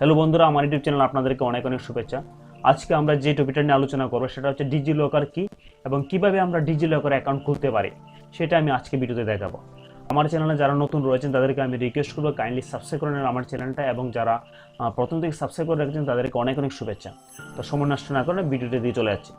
Hello বন্ধুরা, আমার YouTube channel আপনাদেরকে অনেক অনেক শুভেচ্ছা। আজকে আমরা যে টপিকটা নিয়ে আলোচনা করব সেটা হচ্ছে ডিজিলকার কি এবং কিভাবে আমরা ডিজিলকার অ্যাকাউন্ট খুলতে পারি, সেটা আমি আজকে ভিডিওতে দেখাবো। আমার চ্যানেলে যারা নতুন রয়েছেন তাদেরকে আমি রিকোয়েস্ট করবো কাইন্ডলি সাবস্ক্রাইব করে নেন আমার চ্যানেলটা, এবং যারা প্রথম থেকে সাবস্ক্রাইব করে রেখেছেন তাদেরকে অনেক অনেক শুভেচ্ছা। তো সময় নষ্ট না করে ভিডিওটি দিয়ে চলে যাচ্ছি।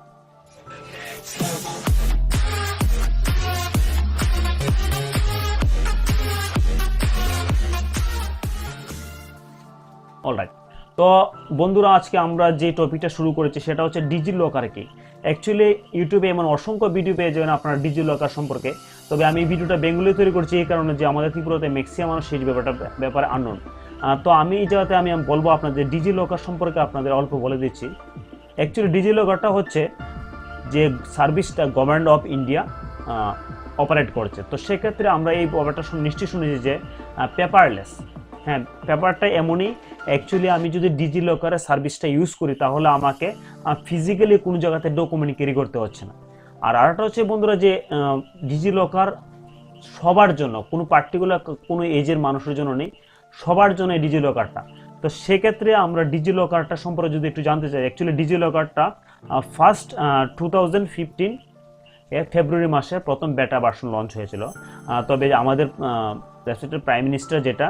অলরাইট, তো বন্ধুরা, আজকে আমরা যে টপিকটা শুরু করেছি সেটা হচ্ছে ডিজিলকার কি। অ্যাকচুয়ালি ইউটিউবে এমন অসংখ্য ভিডিও পেয়ে যাবেন আপনারা ডিজিলকার সম্পর্কে, তবে আমি এই ভিডিওটা বেঙ্গলি তৈরি করছি এই কারণে যে আমাদের ত্রিপুরাতে ম্যাক্সিমাম মানুষ সেই ব্যাপারে আননোন। তো আমি এই জায়গাতে আমি বলবো আপনাদের ডিজিলকার সম্পর্কে আপনাদের অল্প বলে দিচ্ছি। অ্যাকচুয়ালি ডিজিলকারটা হচ্ছে যে সার্ভিসটা গভর্নমেন্ট অফ ইন্ডিয়া অপারেট করছে। তো সেক্ষেত্রে আমরা এই ব্যাপারটা নিশ্চয়ই শুনেছি যে পেপারলেস। হ্যাঁ, ব্যাপারটা এমনই। অ্যাকচুয়ালি আমি যদি ডিজিলকারের সার্ভিসটা ইউজ করি তাহলে আমাকে ফিজিক্যালি কোনো জায়গাতে ডকুমেন্ট ক্যারি করতে হচ্ছে না। আর আরেকটা হচ্ছে বন্ধুরা যে ডিজিলকার সবার জন্য, কোনো পার্টিকুলার কোনো এজের মানুষের জন্য নেই, সবার জন্য এই ডিজিলকারটা। তো সেক্ষেত্রে আমরা ডিজিলকারটা সম্পর্কে যদি একটু জানতে চাই, অ্যাকচুয়ালি ডিজিলকারটা ফার্স্ট 2015 ফেব্রুয়ারি মাসে প্রথম বেটা ভার্সন লঞ্চ হয়েছিল। তবে আমাদের রেসপেক্টেড প্রাইম মিনিস্টার যেটা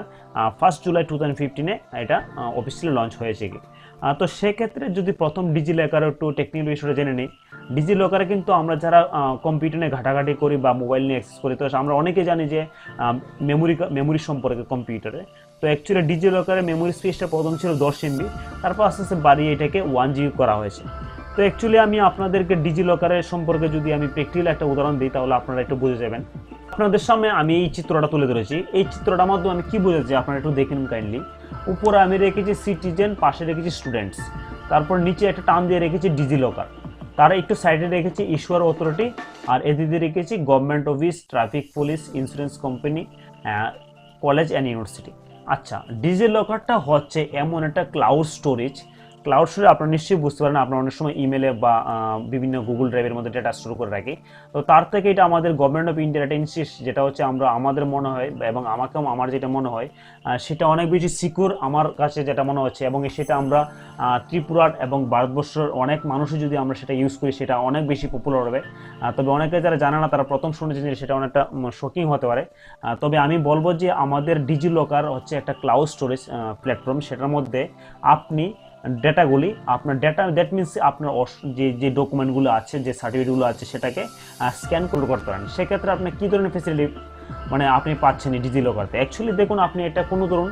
1 জুলাই 2015 এটা অফিসিয়ালি লঞ্চ হয়েছে কি। তো সেক্ষেত্রে যদি প্রথম ডিজিলকারের একটু টেকনিক্যাল বিষয়টা জেনে নিই। ডিজিলকারে কিন্তু আমরা যারা কম্পিউটার নিয়ে ঘাটাঘাটি করি বা মোবাইল নিয়ে অ্যাক্সেস করি, তো আমরা অনেকে জানি যে মেমোরি সম্পর্কে কম্পিউটারে। তো অ্যাকচুয়ালি ডিজিলকারের মেমোরি স্পেসটা প্রথম ছিল 10 MB, তারপর আস্তে আস্তে বাড়িয়ে এটাকে 1 GB করা হয়েছে। তো অ্যাকচুয়ালি আমি আপনাদেরকে ডিজিলকারের সম্পর্কে যদি আমি প্র্যাকটিক্যাল একটা উদাহরণ দিই তাহলে আপনারা একটু বুঝে যাবেন। আপনাদের সামনে আমি এই চিত্রটা তুলে ধরেছি। এই চিত্রটার মাধ্যমে আমি কি বুঝেছি আপনারা একটু দেখে নিন কাইন্ডলি। উপরে আমি রেখেছি সিটিজেন, পাশে রেখেছি স্টুডেন্টস, তারপর নিচে একটা টান দিয়ে রেখেছি ডিজিলকার, তারা একটু সাইডে রেখেছি ইস্যুয়ার অথরিটি, আর এদিকে রেখেছি government office, traffic police, insurance company, college and university. আচ্ছা, ডিজিলকারটা হচ্ছে এমন একটা ক্লাউড স্টোরেজ আপনারা নিশ্চয়ই বুঝতে পারেন। আপনারা অনেক সময় ইমেলে বা বিভিন্ন গুগল ড্রাইভের মধ্যে ডেটা স্টোর করে রাখি। তো তার থেকে এটা আমাদের গভর্নমেন্ট অফ ইন্ডিয়ার একটা ইনস্টিটিউট, যেটা হচ্ছে আমাদের মনে হয় এবং আমার যেটা মনে হয় সেটা অনেক বেশি সিকিউর আমার কাছে যেটা মনে হচ্ছে, এবং সেটা আমরা ত্রিপুরার এবং ভারতবর্ষের অনেক মানুষই যদি আমরা সেটা ইউজ করি সেটা অনেক বেশি পপুলার হবে। তবে অনেকে যারা জানে না তারা প্রথম শুনেছেন যে সেটা অনেকটা শকিং হতে পারে। তবে আমি বলবো যে আমাদের ডিজিলকার হচ্ছে একটা ক্লাউড স্টোরেজ প্ল্যাটফর্ম। সেটার মধ্যে আপনি ডেটাগুলি, আপনার ডেটা দ্যাট মিনস আপনার যে ডকুমেন্টগুলো আছে, যে সার্টিফিকেটগুলো আছে সেটাকে স্ক্যান করতে পারেন। সেক্ষেত্রে আপনি কী ধরনের ফেসিলিটি আপনি পাচ্ছেন এই ডিজিলকারতে। অ্যাকচুয়ালি দেখুন, আপনি এটা কোনো ধরুন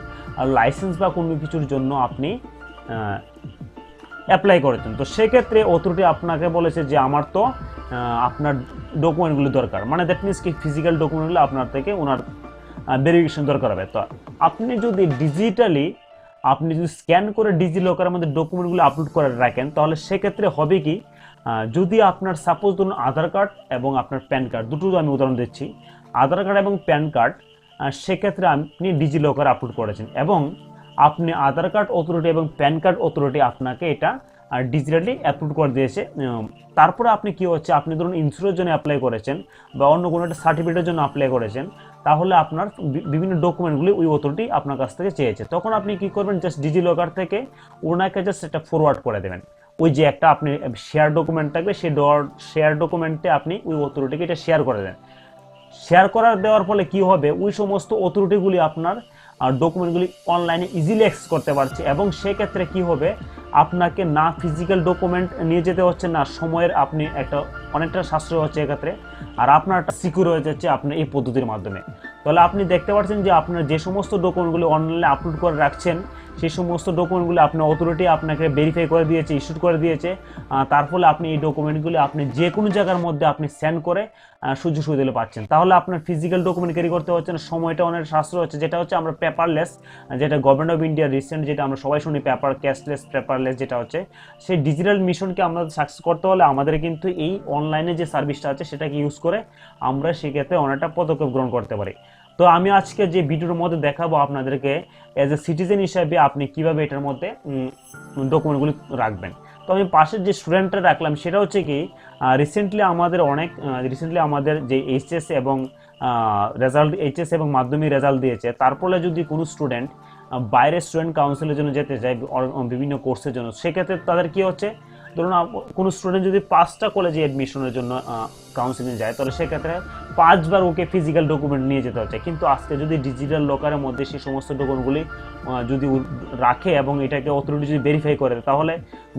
লাইসেন্স বা কোনো কিছুর জন্য আপনি অ্যাপ্লাই করেছেন। তো সেক্ষেত্রে অথরিটি আপনাকে বলেছে যে আমার তো আপনার ডকুমেন্টগুলো দরকার, মানে দ্যাট মিনস কি ফিজিক্যাল ডকুমেন্টগুলো আপনার থেকে ওনার ভেরিফিকেশন দরকার হবে। তো আপনি যদি আপনি যদি স্ক্যান করে ডিজিলকারের মধ্যে ডকুমেন্টগুলো আপলোড করে রাখেন তাহলে সেক্ষেত্রে হবে কি, যদি আপনার সাপোজ ধরুন আধার কার্ড এবং আপনার প্যান কার্ড, দুটো আমি উদাহরণ দিচ্ছি, আধার কার্ড এবং প্যান কার্ড, সেক্ষেত্রে আপনি ডিজিলকারে আপলোড করেছেন এবং আপনি আধার কার্ড অথরিটি এবং প্যান কার্ড অথরিটি আপনাকে এটা ডিজিটালি আপলোড করে দিয়েছে। তারপরে আপনি কি হচ্ছে, আপনি ধরুন ইন্স্যুরেন্সের জন্য অ্যাপ্লাই করেছেন বা অন্য কোনো একটা সার্টিফিকেটের জন্য অ্যাপ্লাই করেছেন, তাহলে আপনার বিভিন্ন ডকুমেন্টগুলি ওই অথরিটি আপনার কাছ থেকে চেয়েছে। তখন আপনি কি করবেন, জাস্ট ডিজিলকার থেকে ওনাকে জাস্ট এটা ফরওয়ার্ড করে দেবেন। ওই যে একটা আপনি শেয়ার ডকুমেন্ট থাকবে, সেই শেয়ার ডকুমেন্টে আপনি ওই অথরিটিকে এটা শেয়ার করে দেন। শেয়ার দেওয়ার ফলে কি হবে, ওই সমস্ত অথরিটিগুলি আপনার ডকুমেন্টগুলি অনলাইনে ইজিলি অ্যাক্সেস করতে পারছে, এবং সেক্ষেত্রে কি হবে, আপনাকে না ফিজিক্যাল ডকুমেন্ট নিয়ে যেতে হচ্ছে, না সময়ের আপনি অনেকটা সাশ্রয় হচ্ছে এক্ষেত্রে, আর আপনার একটা সিকিউর হয়ে যাচ্ছে আপনার এই পদ্ধতির মাধ্যমে। তাহলে আপনি দেখতে পাচ্ছেন যে আপনার যে সমস্ত ডকুমেন্টগুলি অনলাইনে আপলোড করে রাখছেন সেই সমস্ত ডকুমেন্টগুলি আপনার অথরিটি আপনাকে ভেরিফাই করে দিয়েছে, ইস্যুড করে দিয়েছে। তার ফলে আপনি এই ডকুমেন্টগুলি আপনি যে কোনো জায়গার মধ্যে আপনি সেন্ড করে সুযোগ সুবিধা পাচ্ছেন। তাহলে আপনার ফিজিক্যাল ডকুমেন্ট ক্যারি করতে হচ্ছে না, সময়টা অনেক সাশ্রয় হচ্ছে, যেটা হচ্ছে আমরা পেপারলেস, যেটা গভর্নমেন্ট অফ ইন্ডিয়া রিসেন্ট যেটা আমরা সবাই শুনি ক্যাশলেস পেপারলেস, যেটা হচ্ছে সেই ডিজিটাল মিশনকে আমরা সাকসেস করতে হলে আমাদের কিন্তু এই অনলাইনে যে সার্ভিসটা আছে সেটাকে ইউজ করে আমরা সেক্ষেত্রে অনেকটা পদক্ষেপ গ্রহণ করতে পারি। তো আমি আজকে যে ভিডিওর মধ্যে দেখাবো আপনাদেরকে এজ এ সিটিজেন হিসাবে আপনি কিভাবে এটার মধ্যে ডকুমেন্টগুলি রাখবেন। তো আমি পাশের যে স্টুডেন্টটা রাখলাম সেটা হচ্ছে কি, রিসেন্টলি আমাদের যে এইচএস এবং রেজাল্ট, এইচএস এবং মাধ্যমিক রেজাল্ট দিয়েছে, তারপরে যদি কোনো স্টুডেন্ট বাইরে স্টুডেন্ট কাউন্সিলের জন্য যেতে চায় বিভিন্ন কোর্সের জন্য, সেক্ষেত্রে তাদের কি হচ্ছে, ধরুন কোনো স্টুডেন্ট যদি 5টা কলেজে অ্যাডমিশনের জন্য কাউন্সিলিং যায়, তাহলে সেক্ষেত্রে 5বার ওকে ফিজিক্যাল ডকুমেন্ট নিয়ে যেতে হচ্ছে। কিন্তু আজকে যদি ডিজিটাল লকারের মধ্যে সেই সমস্ত ডকুমেন্টগুলি যদি রাখে এবং এটাকে অথরিটি যদি ভেরিফাই করে, তাহলে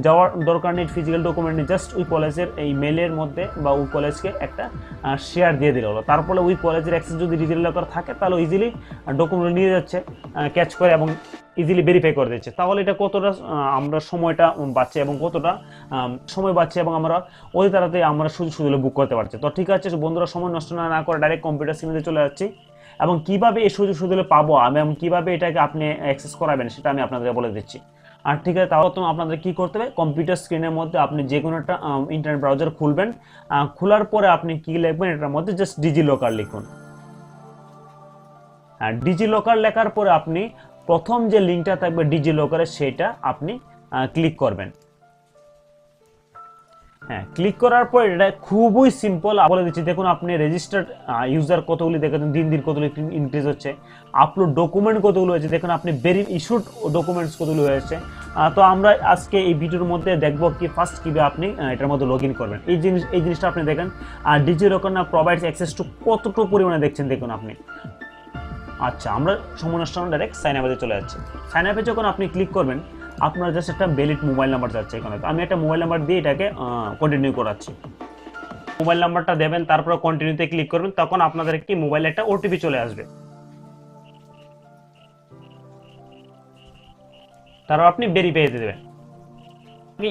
যাওয়ার দরকার নেই ফিজিক্যাল ডকুমেন্ট নিয়ে, জাস্ট ওই কলেজের এই মেলের মধ্যে বা ওই কলেজকে একটা শেয়ার দিয়ে দিলে হলো। তারপরে ওই কলেজের অ্যাক্সেস যদি ডিজিটাল লকার থাকে, তাহলে ইজিলি ডকুমেন্ট নিয়ে যাচ্ছে, ক্যাচ করে এবং ইজিলি ভেরিফাই করে দিচ্ছে। তাহলে এটা কতটা আমরা সময়টা বাঁচছে এবং কতটা সময় বাঁচছে, এবং আমরা ওই তাড়াতাড়ি আমরা সুযোগ সুবিধা বুক করতে পারছি। তো ঠিক আছে বন্ধুরা, সময় নষ্ট না করে ডাইরেক্ট কম্পিউটার স্ক্রিনে চলে যাচ্ছি, এবং কিভাবে এই সুযোগ সুবিধা পাবো আমি এবং কিভাবে এটাকে আপনি অ্যাক্সেস করাবেন সেটা আমি আপনাদের বলে দিচ্ছি। আর ঠিক আছে, তাহলে তো আপনাদের কি করতে হবে, কম্পিউটার স্ক্রিনের মধ্যে আপনি যে কোনো একটা ইন্টারনেট ব্রাউজার খুলবেন, খোলার পরে আপনি কি লিখবেন, এটার মধ্যে জাস্ট ডিজিলকার লিখুন। আর ডিজিলকার লেখার পরে আপনি প্রথম যে লিঙ্কটা থাকবে ডিজিলকারের, সেটা আপনি ক্লিক করবেন। হ্যাঁ, ক্লিক করার পর এটা খুবই সিম্পল বলে দিচ্ছি। দেখুন আপনি রেজিস্টার্ড ইউজার কতগুলি দেখেন, দিন দিন কতগুলি ইনক্রিজ হচ্ছে, আপলোড ডকুমেন্ট কতগুলো হয়েছে, দেখুন আপনি ভেরি ইস্যুড ডকুমেন্টস কতগুলো হয়েছে। তো আমরা আজকে এই ভিডিওর মধ্যে দেখবো কি ফার্স্ট কীভাবে আপনি এটার মধ্যে লগ ইন করবেন। এই জিনিসটা আপনি দেখেন, আর ডিজিলকার না প্রোভাইডস অ্যাক্সেস টু কতটুকু পরিমাণে দেখছেন দেখুন আপনি। আচ্ছা, আমরা সমস্যা ডাইরেক্ট সাইন আপে চলে যাচ্ছি। সাইন আপে যখন আপনি ক্লিক করবেন, আপনার জাস্ট একটা ভ্যালিড মোবাইল নাম্বার যাচ্ছে এখানে। তো আমি একটা মোবাইল নাম্বার দিয়ে এটাকে কন্টিনিউ করাচ্ছি। মোবাইল নাম্বারটা দেবেন, তারপর কন্টিনিউতে ক্লিক করবেন, তখন আপনাদের কি মোবাইলে একটা ওটিপি চলে আসবে। তারপর আপনি ভেরিফাই দিয়ে দেবেন।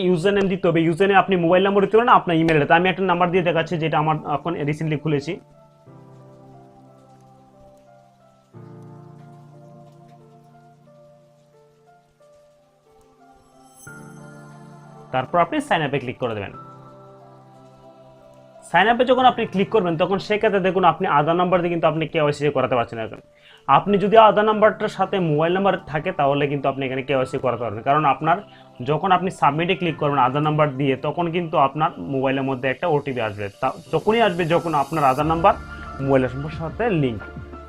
ইউজার নেম দিতে হবে, ইউজার নেম আপনি মোবাইল নাম্বার দিতে পারেন, আপনার ইমেল। তো আমি একটা নাম্বার দিয়ে দেখাচ্ছি যেটা আমার এখন রিসেন্টলি খুলেছি। তারপর আপনি সাইন আপে ক্লিক করে দেবেন। সাইন আপে যখন আপনি ক্লিক করবেন, তখন সেক্ষেত্রে দেখুন আপনি আধার নাম্বার দিয়ে কিন্তু আপনি কেওয়াইসি করাতে পারছেন না। আপনি যদি আধার নাম্বারটার সাথে মোবাইল নাম্বার থাকে, তাহলে কিন্তু আপনি এখানে কেওয়াইসি করাতে পারবেন। কারণ আপনার যখন আপনি সাবমিটে ক্লিক করবেন আধার নাম্বার দিয়ে, তখন কিন্তু আপনার মোবাইলের মধ্যে একটা ওটিপি আসবে। তখনই আসবে যখন আপনার আধার নাম্বার মোবাইলের সাথে লিঙ্ক।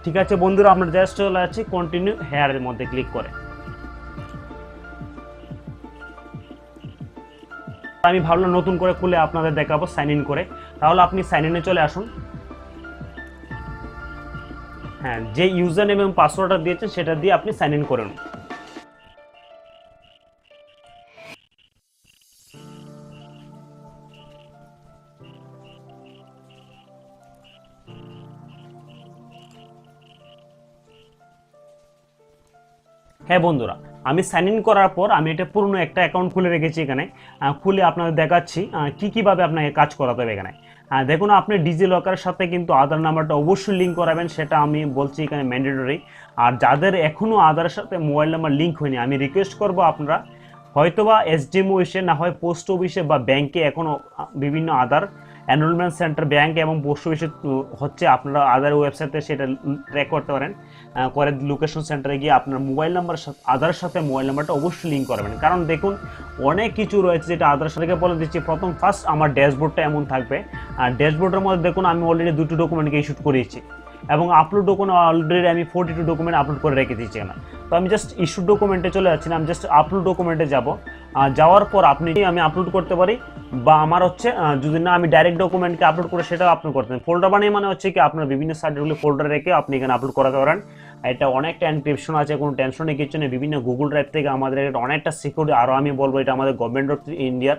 ঠিক আছে বন্ধুরা, আমরা জাস্ট চলে যাচ্ছি কন্টিনিউ হেয়ারের মধ্যে ক্লিক করে। আমি ভাবলাম নতুন করে খুলে আপনাদের দেখাবো সাইন ইন করে। তাহলে আপনি সাইন ইনে চলে আসুন। হ্যাঁ, যে ইউজার নেম এবং পাসওয়ার্ডটা দিয়েছেন সেটা দিয়ে আপনি সাইন ইন করুন। হ্যাঁ বন্ধুরা, আমি সাইন ইন করার পর আমি এটা পুরনো একটা অ্যাকাউন্ট খুলে রেখেছি এখানে। খুলে আপনাদের দেখাচ্ছি কীভাবে আপনাকে কাজ করাতে হবে এখানে। দেখুন আপনি ডিজিলকারের সাথে কিন্তু আধার নাম্বারটা অবশ্যই লিঙ্ক করাবেন, সেটা আমি বলছি এখানে ম্যান্ডেটরি। আর যাদের এখনও আধারের সাথে মোবাইল নাম্বার লিঙ্ক হয়নি, আমি রিকোয়েস্ট করব আপনারা হয়তোবা এসডিএম অফিসে, না হয় পোস্ট অফিসে বা ব্যাংকে এখনও বিভিন্ন আধার এনরোলমেন্ট সেন্টার ব্যাংক এবং পোস্ট অফিসে হচ্ছে, আপনারা আধার ওয়েবসাইটে সেটা ট্র্যাক করতে পারেন। করে লোকেশন সেন্টারে গিয়ে আপনার মোবাইল নাম্বার আধারের সাথে মোবাইল নাম্বারটা অবশ্যই লিঙ্ক করবেন। কারণ দেখুন অনেক কিছু রয়েছে যেটা আধারের সাথে বলে দিচ্ছি। ফার্স্ট আমার ড্যাশবোর্ডটা এমন থাকবে, আর ড্যাশবোর্ডের মধ্যে দেখুন আমি অলরেডি 2টি ডকুমেন্টকে ইস্যুড করিয়েছি, এবং আপলোড ডকুমেন্ট অলরেডি আমি 42 ডকুমেন্ট আপলোড করে রেখে দিচ্ছি না। তো আমি জাস্ট ইস্যু ডকুমেন্টে চলে যাচ্ছি না, আমি জাস্ট আপলোড ডকুমেন্টে যাব। যাওয়ার পর আমি আপলোড করতে পারি, বা আমার হচ্ছে যদি না আমি ডাইরেক্ট ডকুমেন্টকে আপলোড করে সেটাও আপলোড করতে পারেন। ফোল্ডার বানিয়ে মানে হচ্ছে কি আপনার বিভিন্ন সাইটগুলো ফোল্ডার রেখে আপনি এখানে আপলোড করাতে পারেন। এটা অনেকটা এনক্রিপশন আছে, কোনো টেনশন নেই কিছু নেই। বিভিন্ন গুগল ড্রাইভ থেকে আমাদের এটা অনেকটা সিকিউরিটি, আরও আমি বলবো এটা আমাদের গভর্নমেন্ট অফ ইন্ডিয়ার।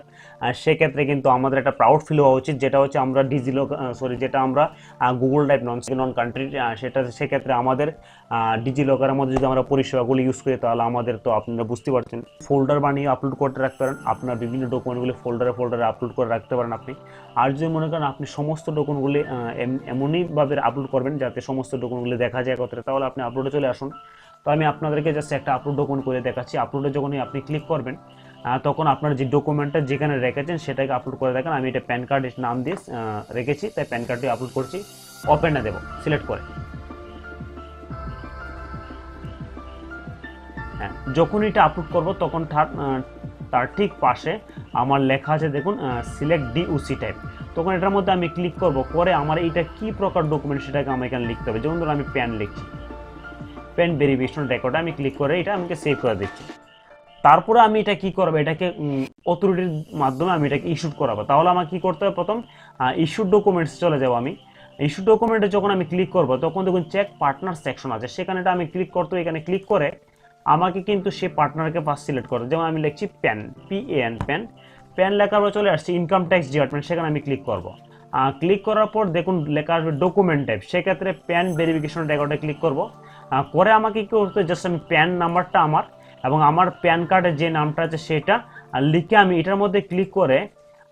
সেক্ষেত্রে কিন্তু আমাদের একটা প্রাউড ফিল হওয়া উচিত, যেটা হচ্ছে আমরা যেটা আমরা গুগল ড্রাইভ নন কান্ট্রি, সেক্ষেত্রে আমাদের ডিজিলকারের মধ্যে যদি আমরা পরিষেবাগুলো ইউজ করি, তাহলে আমাদের তো আপনারা বুঝতে পারছেন ফোল্ডার বানিয়ে আপলোড করতে রাখতে পারেন। আপনার বিভিন্ন ডকুমেন্টগুলি ফোল্ডারে আপলোড করে রাখতে পারেন আপনি। আর যদি মনে করেন আপনি সমস্ত ডকুমেন্টগুলি এমনইভাবে আপলোড করবেন যাতে সমস্ত ডকুমেন্টগুলি দেখা যায় একত্রে, তাহলে আপনি আপলোডে চলে আসুন। তো আমি আপনাদেরকে জাস্ট একটা আপলোড ডকুমেন্ট করে দেখাচ্ছি। আপলোডে যখনই আপনি ক্লিক করবেন, তখন আপনার যে ডকুমেন্টটা যেখানে রেখেছেন সেটাকে আপলোড করে দেখেন। আমি এটা প্যান কার্ড নাম দিয়ে রেখেছি, তাই প্যান কার্ডটি আপলোড করছি। ওপেনে দেব সিলেক্ট করে। হ্যাঁ, যখন এটা আপলোড করব তখন তার ঠিক পাশে আমার লেখা আছে দেখুন সিলেক্ট ডিউসি টাইপ। তখন এটার মধ্যে আমি ক্লিক করব, করে আমার এইটা কি প্রকার ডকুমেন্ট সেটাকে আমার এখানে লিখতে হবে। যেমন ধরুন আমি প্যান লিখছি, পেন ভেরিফিকেশন রেকর্ডে আমি ক্লিক করে এটা আমাকে সেভ করে দিচ্ছি। তারপরে আমি এটা কি করবো, এটাকে অথরিটির মাধ্যমে আমি এটাকে ইস্যুড করাবো। তাহলে আমার কি করতে হবে, প্রথম ইস্যুড ডকুমেন্টস চলে যাবো। আমি ইস্যু ডকুমেন্টে যখন আমি ক্লিক করব তখন দেখুন চেক পার্টনার সেকশন আছে, সেখানে আমি ক্লিক করতে, এখানে ক্লিক করে আমাকে কিন্তু সেই পার্টনারকে ফার্স্ট সিলেক্ট করতে, যেমন আমি লিখছি প্যান, PAN প্যান। প্যান লেখার পর চলে আসছে ইনকাম ট্যাক্স ডিপার্টমেন্ট, সেখানে আমি ক্লিক করব। ক্লিক করার পর দেখুন লেখা আসবে ডকুমেন্ট টাইপ, সেক্ষেত্রে প্যান ভেরিফিকেশন রেকর্ডে ক্লিক করব। করে আমাকে কি করতে, জাস্ট আমি প্যান নাম্বারটা আমার এবং আমার প্যান কার্ডের যে নামটা আছে সেটা লিখে আমি এটার মধ্যে ক্লিক করে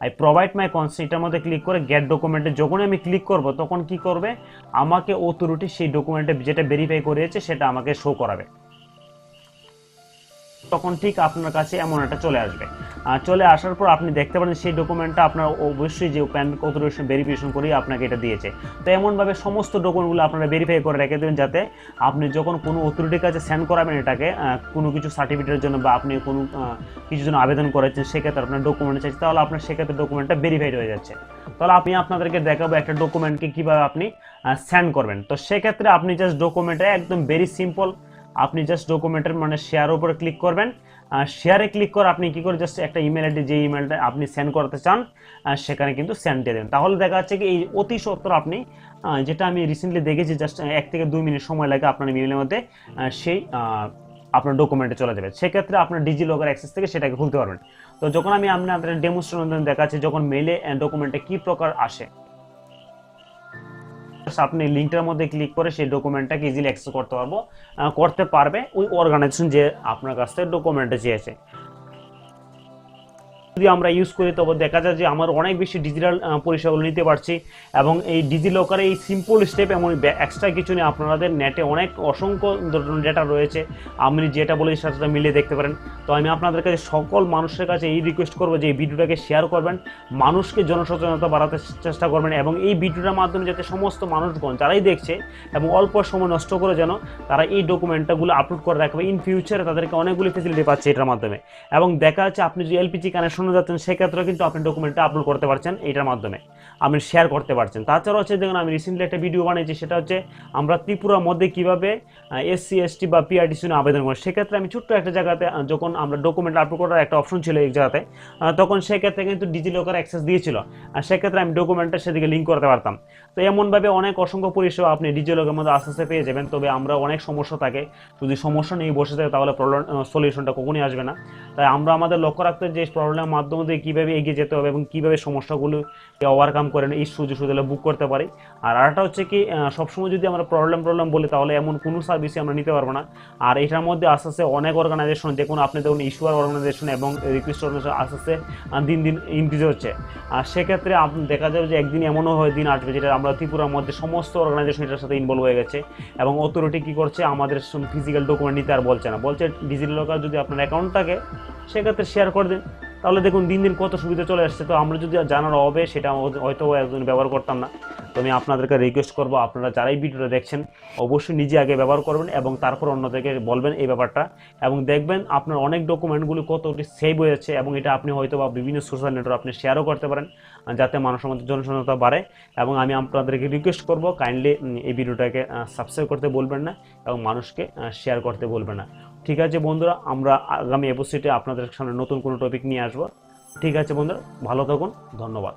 আই প্রোভাইড মাই কনসেন্ট, এটার মধ্যে ক্লিক করে গেট ডকুমেন্টে যখন আমি ক্লিক করব তখন কি করবে, আমাকে অথরিটি সেই ডকুমেন্টে যেটা ভেরিফাই করেছে সেটা আমাকে শো করাবে। তখন ঠিক আপনার কাছে এমন একটা চলে আসবে। চলে আসার পর আপনি দেখতে পারেন সেই ডকুমেন্টটা আপনার অবশ্যই যে প্যান অথরিটেশন ভেরিফিকেশন করেই আপনাকে এটা দিয়েছে। তো এমনভাবে সমস্ত ডকুমেন্টগুলো আপনারা ভেরিফাই করে রেখে দেবেন, যাতে আপনি যখন কোনো অথরিটির কাছে সেন্ড করাবেন এটাকে কোনো কিছু সার্টিফিকেটের জন্য বা আপনি কোনো কিছুর জন্য আবেদন করেছেন, সেক্ষেত্রে আপনার ডকুমেন্ট চাইছে, তাহলে আপনার সেক্ষেত্রে ডকুমেন্টটা ভেরিফাইড হয়ে যাচ্ছে। তাহলে আমি আপনাদেরকে দেখাবো একটা ডকুমেন্টকে কীভাবে আপনি সেন্ড করবেন। তো সেক্ষেত্রে আপনি জাস্ট ডকুমেন্টে একদম ভেরি সিম্পল, আপনি জাস্ট ডকুমেন্টের মানে শেয়ার উপরে ক্লিক করবেন। শেয়ারে ক্লিক করে আপনি কি করে জাস্ট একটা ইমেল আইডি, যে ইমেলটা আপনি সেন্ড করতে চান সেখানে কিন্তু সেন্ড দিয়ে দেবেন। তাহলে দেখা যাচ্ছে কি এই অতি সত্বর আপনি, যেটা আমি রিসেন্টলি দেখেছি, জাস্ট 1 থেকে 2 মিনিট সময় লাগে আপনার ইমেলের মধ্যে সেই আপনার ডকুমেন্টে চলে যাবে। সেক্ষেত্রে আপনার ডিজিলকার অ্যাক্সেস থেকে সেটাকে খুলতে পারবেন। তো যখন আমি আপনাদের ডেমনস্ট্রেশন দেখাচ্ছি যখন মেইলে ডকুমেন্টে কি প্রকার আসে, আপনি লিঙ্কটার মধ্যে ক্লিক করে সেই ডকুমেন্টটাকে ইজিলি অ্যাক্সেস করতে পারবে ওই অর্গানাইজেশন যে আপনার কাছ থেকে ডকুমেন্টটা চেয়েছে। যদি আমরা ইউজ করি তবে দেখা যায় যে আমার অনেক বেশি ডিজিটাল পরিষেবাগুলো নিতে পারছি, এবং এই ডিজিলকারে এই সিম্পল স্টেপ এমন এক্সট্রা কিছু নেই। আপনাদের নেটে অনেক অসংখ্য ডেটা রয়েছে, আপনি যেটা বলে সাথে সাথে মিলিয়ে দেখতে পারেন। তো আমি আপনাদের কাছে সকল মানুষের কাছে এই রিকোয়েস্ট করবো যে এই ভিডিওটাকে শেয়ার করবেন, মানুষকে জনসচেতনতা বাড়াতে চেষ্টা করবেন, এবং এই ভিডিওটার মাধ্যমে যাতে সমস্ত মানুষগণ যারাই দেখছে এবং অল্প সময় নষ্ট করে যেন তারা এই ডকুমেন্টগুলো আপলোড করে রাখবে। ইন ফিউচারে তাদেরকে অনেকগুলি ফেসিলিটি পাচ্ছে এটার মাধ্যমে। এবং দেখা যাচ্ছে আপনি যদি এলপিজি কানেকশন যাচ্ছেন সেক্ষেত্রে কিন্তু আপনি ডকুমেন্টটা আপলোড করতে পারছেন, এটার মাধ্যমে আপনি শেয়ার করতে পারছেন। তাছাড়া হচ্ছে দেখুন আমি রিসেন্টলি একটা ভিডিও বানিয়েছি, সেটা হচ্ছে আমরা ত্রিপুরার মধ্যে কিভাবে SC ST বা PRTC আবেদন করি। সেক্ষেত্রে আমি ছোট্ট একটা জায়গাতে যখন আমরা ডকুমেন্ট আপলোড করার একটা অপশন ছিল এই জায়গাতে, তখন সেক্ষেত্রে কিন্তু ডিজিলকার অ্যাক্সেস দিয়েছিল, আর সেক্ষেত্রে আমি ডকুমেন্টটা সেদিকে লিঙ্ক করতে পারতাম। তো এমনভাবে অনেক অসংখ্য পরিষেবা আপনি ডিজিলকারের মধ্যে আস্তে আস্তে পেয়ে যাবেন। তবে আমরা অনেক সমস্যা থাকে, যদি সমস্যা নিয়ে বসে থাকে তাহলে প্রবলেম সলিউশনটা কখনই আসবে না। তাই আমরা আমাদের লক্ষ্য রাখতে যে প্রবলেমের মাধ্যমে কীভাবে এগিয়ে যেতে হবে এবং কীভাবে সমস্যাগুলো ওভারকাম করে এই সুযোগ সুবিধা বুক করতে পারি। আর আরেকটা হচ্ছে কি, সবসময় যদি আমরা প্রবলেম বলি তাহলে এমন কোনো সার্ভিসই আমরা নিতে পারবো না। আর এটার মধ্যে আস্তে আস্তে অনেক অর্গানাইজেশন, দেখুন আপনি দেখুন ইস্যুয়ার অর্গানাইজেশন এবং রিকোয়েস্ট অর্গানাইজেশন আস্তে আস্তে দিন দিন ইনক্রিজ হচ্ছে। আর সেক্ষেত্রে দেখা যাবে যে একদিন এমনও হয় দিন আসবে যেটা আমরা ত্রিপুরার মধ্যে সমস্ত অর্গানাইজেশন এটার সাথে ইনভলভ হয়ে গেছে, এবং অথরিটি কী করছে, আমাদের ফিজিক্যাল ডকুমেন্ট নিতে আর বলছে না, বলছে ডিজিলকার যদি আপনার অ্যাকাউন্ট থাকে সেক্ষেত্রে শেয়ার করে দিন। তাহলে দেখুন দিন দিন কত সুবিধা চলে আসছে। তো আমরা যদি জানার হবে সেটা হয়তো একজন ব্যবহার করতাম না। তো আমি আপনাদেরকে রিকোয়েস্ট করবো, আপনারা যারাই ভিডিওটা দেখছেন অবশ্যই নিজে আগে ব্যবহার করবেন এবং তারপর অন্যদেরকে বলবেন এই ব্যাপারটা, এবং দেখবেন আপনার অনেক ডকুমেন্টগুলো কতটি সেভ হয়ে যাচ্ছে, এবং এটা আপনি হয়তো বা বিভিন্ন সোশ্যাল নেটওয়ার্ক আপনি শেয়ারও করতে পারেন, যাতে মানুষের মধ্যে জনসচেতনতা বাড়ে। এবং আমি আপনাদেরকে রিকোয়েস্ট করব কাইন্ডলি এই ভিডিওটাকে সাবস্ক্রাইব করতে বলবেন না এবং মানুষকে শেয়ার করতে বলবেন না। ঠিক আছে বন্ধুরা, আমরা আগামী এপিসোডে আপনাদের সামনে নতুন কোনো টপিক নিয়ে আসবো। ঠিক আছে বন্ধুরা, ভালো থাকুন, ধন্যবাদ।